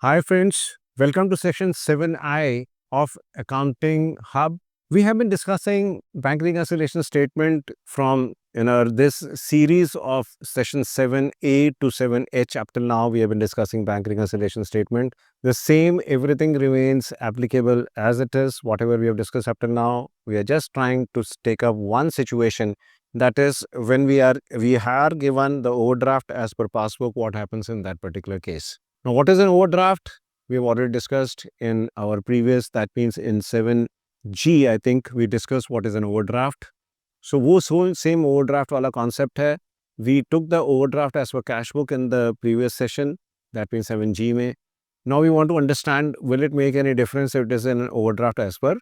Hi friends, welcome to section 7I of Accounting Hub. We have been discussing bank reconciliation statement from this series of session 7A to 7H. Up till now we have been discussing bank reconciliation statement. The same, everything remains applicable as it is. Whatever we have discussed up till now, we are just trying to take up one situation, that is when we are given the overdraft as per passbook, what happens in that particular case. Now, what is an overdraft? We have already discussed in our previous, that means in 7G, I think we discussed what is an overdraft. So, वो same overdraft वाला concept है. We took the overdraft as per cash book in the previous session, that means 7G में. Now, we want to understand, will it make any difference if it is an overdraft as per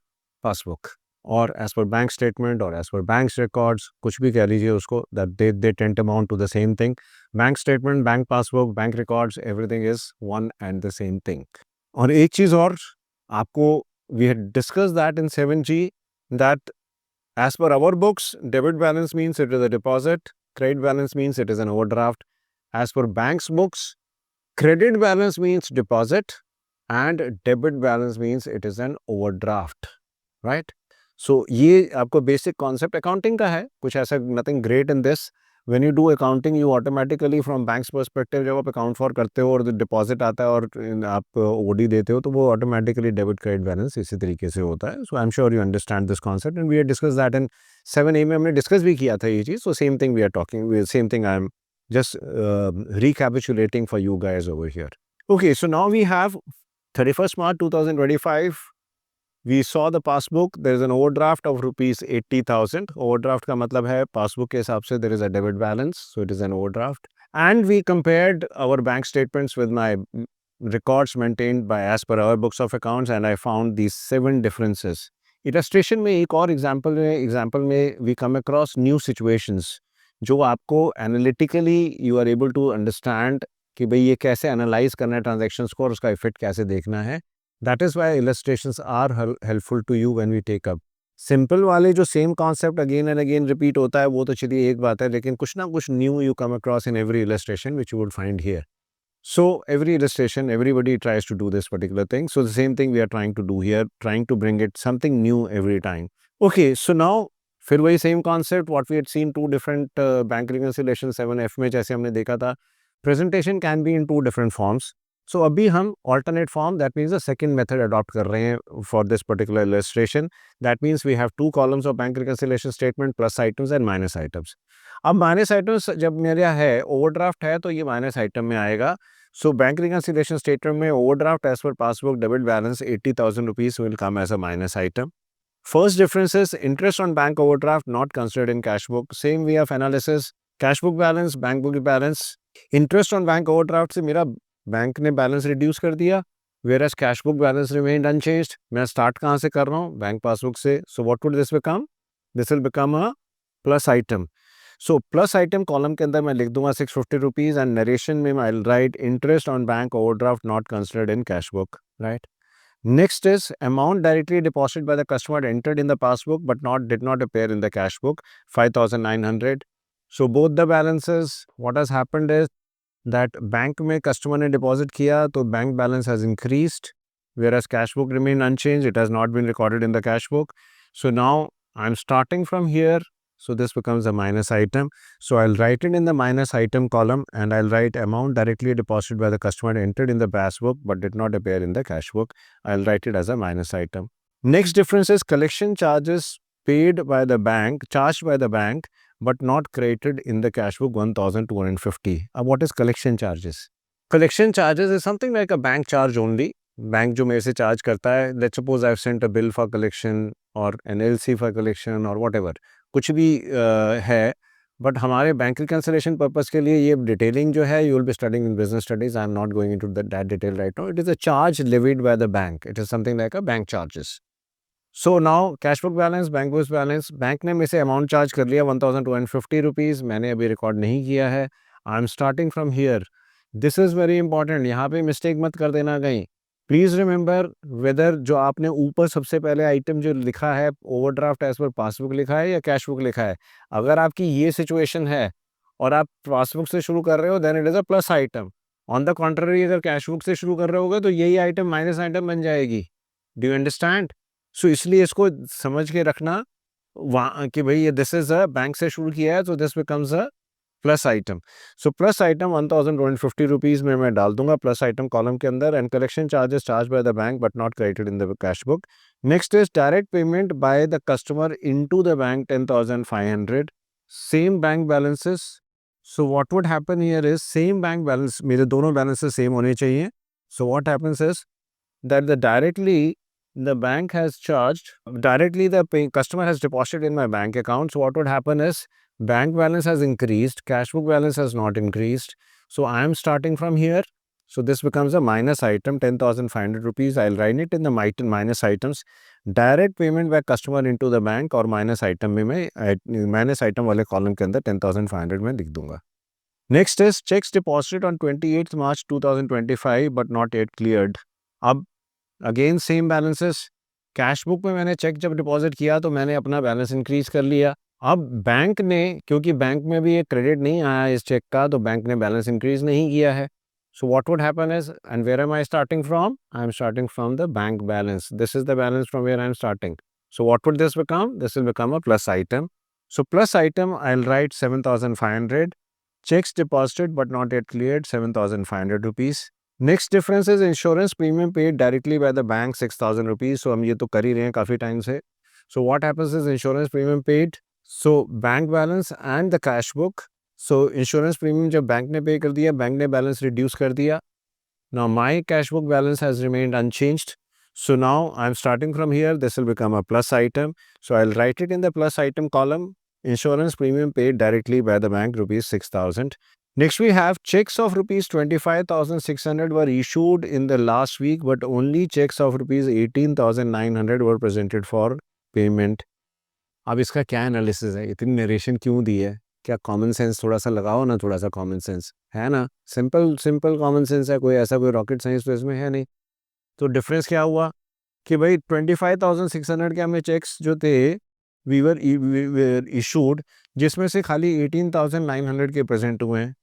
passbook or as per bank statement or as per bank's records, कुछ भी कह लीजिए उसको, that they tend to amount to the same thing. Bank statement, bank passbook, bank records, everything is one and the same thing. और एक चीज़ और आपको, we had discussed that in 7G, that as per our books, debit balance means it is a deposit, credit balance means it is an overdraft. As per bank's books, credit balance means deposit and debit balance means it is an overdraft, right? So ये आपको basic concept accounting का है, कुछ ऐसा nothing great in this. When you do accounting, you automatically from banks perspective जब आप account for करते हो और डिपॉजिट आता है और आप ओडी देते हो, तो वो ऑटोमेटिकली डेबिट क्रेडिट बैलेंस इसी तरीके से होता है. So I am sure you understand this concept and we have discuss that in 7A में हमने डिस्कस भी किया था ये चीज़. So same thing we are talking, same thing I am just recapitulating for you guys over here. Okay, so now we have 31st March 2025. We saw the passbook. There is an overdraft of rupees 80,000. Overdraft का मतलब है passbook के हिसाब से there is a debit balance, so it is an overdraft. And we compared our bank statements with my records maintained by as per our books of accounts, and I found these 7 differences. Illustration में एक और example में we come across new situations जो आपको analytically you are able to understand कि भाई ये कैसे एनालाइज करना है ट्रांजैक्शंस को और उसका इफेक्ट कैसे देखना है. That is why illustrations are helpful to you when we take up. Simple वाले जो same concept again and again repeat होता है वो तो चलिए एक बात है, लेकिन कुछ ना कुछ new you come across in every illustration which you would find here. So every illustration, everybody tries to do this particular thing. So the same thing we are trying to do here, trying to bring it something new every time. Okay, so now फिर वही same concept what we had seen two different bank reconciliation 7F में जैसे हमने देखा था. Presentation can be in 2 different forms. So अभी हम alternate form, that means the second method adopt कर रहे हैं for this particular illustration. That means we have 2 columns of bank reconciliation statement, plus items and minus items. अब minus items जब मेरा है overdraft है तो ये माइनस आइटम में आएगा. सो बैंक रिकंसिलिएशन स्टेटमेंट में overdraft as per passbook debit balance 80,000 rupees will come as a minus item. First difference is interest on bank overdraft not considered in cash book. Same way of analysis, cash book balance, bank book balance. Interest on bank overdraft से मेरा bank ने balance reduce कर दिया, whereas cash book balance remained unchanged. मैं start कहाँ से कर रहा हूँ? बैंक पासबुक से. So what would this become? This will become a plus item. So plus item column के अंदर मैं लिख दूंगा 650 रुपीज एंड नरेशन में I'll write interest on bank overdraft not considered in cash book, right? Next is amount directly deposited by the customer entered in the passbook but did not appear in the cash book, 5,900. So both the balances, what has happened is that bank में customer ने deposit किया तो bank balance has increased, whereas cash book remained unchanged. It has not been recorded in the cash book. So now I'm starting from here. So this becomes a minus item. So I'll write it in the minus item column and I'll write amount directly deposited by the customer entered in the passbook but did not appear in the cash book. I'll write it as a minus item. Next difference is collection charges paid by the bank, charged by the bank but not credited in the cash book, 1,250. What is collection charges? Collection charges is something like a bank charge only. Bank जो मेरे से charge करता है, let's suppose I have sent a bill for collection और NLC for collection और whatever, कुछ भी है, बट हमारे बैंक रिकंसिलिएशन पर्पस के लिए ये डिटेलिंग जो है, you will be studying in business studies. I am not going into that detail right now. It is a charge levied by the bank. It is something like a bank charges. So now cash book balance, bank book balance, bank ने मेरे से amount charge कर लिया 1,250 rupees, मैंने अभी record नहीं किया है. आई am starting from here. This is very important. यहाँ पे मिस्टेक मत कर देना कहीं. प्लीज़ रिमेंबर वेदर जो आपने ऊपर सबसे पहले आइटम जो लिखा है ओवरड्राफ्ट एज पर पासबुक लिखा है या कैश बुक लिखा है. अगर आपकी ये सिचुएशन है और आप पासबुक से शुरू कर रहे हो, then it is a plus item. On the contrary अगर कैश बुक से शुरू कर रहे होगे तो यही आइटम माइनस आइटम बन जाएगी. Do you understand? सो इसलिए इसको समझ के रखना वहाँ कि भाई ये दिस इज अ बैंक से शुरू किया है तो this becomes a plus item. So plus item 1250 rupees में मैं डाल दूंगा प्लस आइटम कॉलम के अंदर. And collection charges charge by the bank but not credited in the cash book. Next is direct payment by the customer into the bank 10,500. Same bank balances. So what would happen here is same bank balance, मेरे दोनों balances same होने चाहिए. So what happens is that the directly the bank has charged directly customer has deposited in my bank account. So what would happen is bank balance has increased, cash book balance has not increased. So I am starting from here. So this becomes a minus item 10,500 rupees. I'll write it in the minus items. Direct payment by customer into the bank और minus item में मैं minus item वाले column के अंदर 10,500 में लिख दूंगा. Next is checks deposited on 28th March 2025 but not yet cleared. अब again same balances. Cash book में मैंने चेक जब डिपॉजिट किया तो मैंने अपना बैलेंस इंक्रीज कर लिया. अब बैंक ने, क्योंकि बैंक में भी एक क्रेडिट नहीं आया इस चेक का, तो बैंक ने बैलेंस इंक्रीज नहीं किया है. So what would happen is, and where am I starting from? I am starting from the bank balance. This is the balance from where I am starting. So what would this become? This will become a plus item. So plus item I will write 7,500. checks deposited but not yet cleared 7,500 rupees. Next difference is insurance premium paid directly by the bank 6,000 rupees. So हम ये तो कर ही रहे हैं काफ़ी time से. So what happens is insurance premium paid. So bank balance and the cash book. So insurance premium जब bank ने पे कर दिया, बैंक ने balance reduce कर दिया. Now my cash book balance has remained unchanged. So now I'm starting from here. This will become a plus item. So I'll write it in the plus item column. Insurance premium paid directly by the bank rupees 6,000. Next we have checks of rupees 25,600 were issued in the last week but only checks of rupees 18,900 were presented for payment. अब इसका क्या analysis है? इतनी narration क्यों दी है? क्या common sense थोड़ा सा लगाओ ना, थोड़ा सा कॉमन सेंस है ना. सिंपल सिंपल कॉमन सेंस है, कोई ऐसा कोई रॉकेट साइंस तो इसमें है नहीं. तो डिफरेंस क्या हुआ कि भाई 25,600 के हमें चेक्स जो थे वी वर इशूड, जिसमें से खाली 18,900 के प्रेजेंट हुए हैं.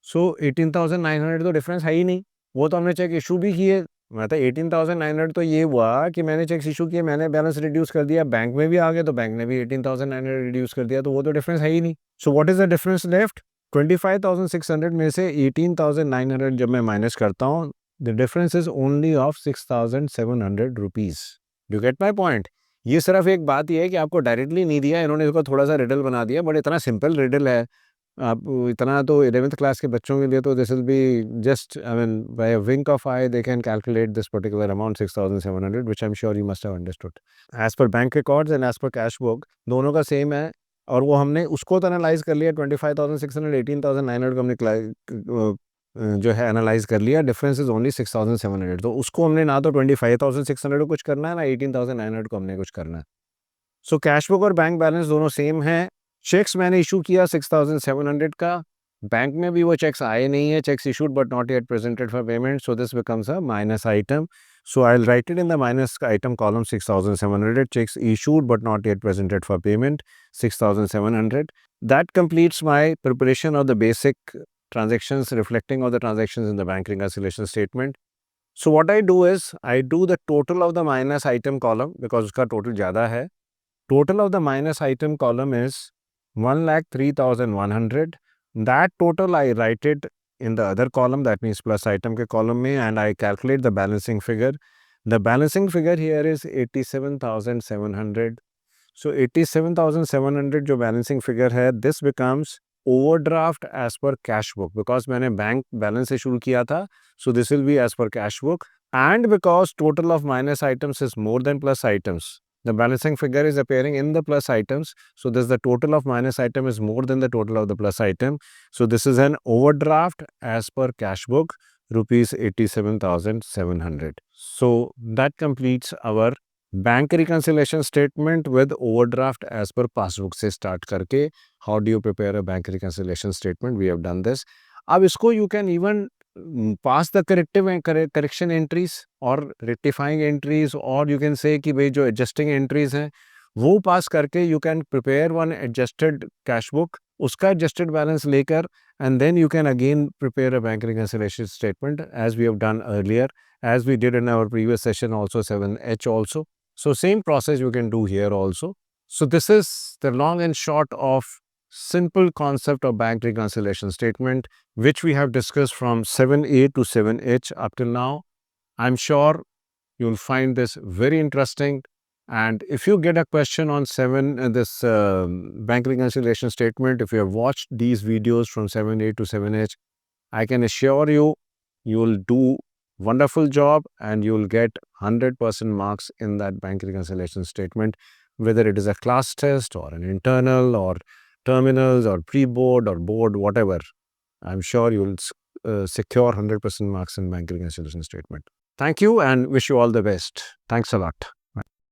सो 18,900 तो डिफरेंस है ही नहीं, वो तो हमने चेक इशू भी किए. मतलब 18,900 तो ये हुआ कि मैंने चेक्स इशू किए, मैंने बैलेंस रिड्यूस कर दिया, बैंक में भी आ गए तो बैंक ने भी 18,900 रिड्यूस कर दिया, तो वो तो डिफरेंस है ही नहीं. So what is the difference left? 25,600 में से 18,900 जब मैं माइनस करता हूँ, the difference is only of 6,700 rupees. Do get my point? ये सिर्फ एक बात ये है कि आपको डायरेक्टली नहीं दिया, इन्होंने इसको थोड़ा सा रिडल बना दिया, बट इतना सिंपल रिडल है. आप इतना तो 11th क्लास के बच्चों के लिए तो this will be just, I mean by a wink of eye they can calculate this particular amount 6,700 which I am sure you must have understood. As per bank records and as per cash book दोनों का same है, और वो हमने उसको तो analyse कर लिया. 25,600 18,900 को हमने जो है एनालाइज कर लिया. Difference is only 6,700. तो उसको हमने ना तो 25,600 को कुछ करना है ना 18,900 को हमने कुछ करना है. सो कैश बुक और बैंक बैलेंस दोनों सेम है. चेक्स मैंने इशू किया 6,700 का, बैंक में भी वो चेक्स आए नहीं है, cheques issued but not yet presented for payment. So this becomes a minus item. So I'll write it in the minus item column 6,700. Checks issued but not yet presented for payment 6,700. That completes my preparation of the basic transactions reflecting all the transactions in the bank reconciliation statement. So what I do is I do the total of the minus item column because उसका total ज़्यादा है. Total of the minus item column is 1,03,100. That total I write it in the other column, that means plus item के column में, and I calculate the balancing figure. The balancing figure here is 87,700. So 87,700 जो balancing figure है, this becomes overdraft as per cash book because मैंने bank balance से शुरू किया था. So this will be as per cash book, and because total of minus items is more than plus items, the balancing figure is appearing in the plus items. So this the total of minus item is more than the total of the plus item. So this is an overdraft as per cash book, rupees 87,700. So that completes our bank reconciliation statement with overdraft as per passbook से start करके how do you prepare a bank reconciliation statement, we have done this. अब इसको you can even pass the corrective and correction entries और rectifying entries, और you can say कि भाई जो adjusting entries हैं वो pass करके you can prepare one adjusted cash book उसका adjusted balance लेकर, and then you can again prepare a bank reconciliation statement as we have done earlier, as we did in our previous session also, 7H also. So same process you can do here also. So this is the long and short of simple concept of bank reconciliation statement, which we have discussed from 7A to 7H up till now. I'm sure you'll find this very interesting. And if you get a question on this bank reconciliation statement, if you have watched these videos from 7A to 7H, I can assure you, you'll do wonderful job and you'll get 100% marks in that bank reconciliation statement, whether it is a class test or an internal or terminals or pre-board or board, whatever. I'm sure you'll secure 100% marks in bank reconciliation statement. Thank you and wish you all the best. Thanks a lot.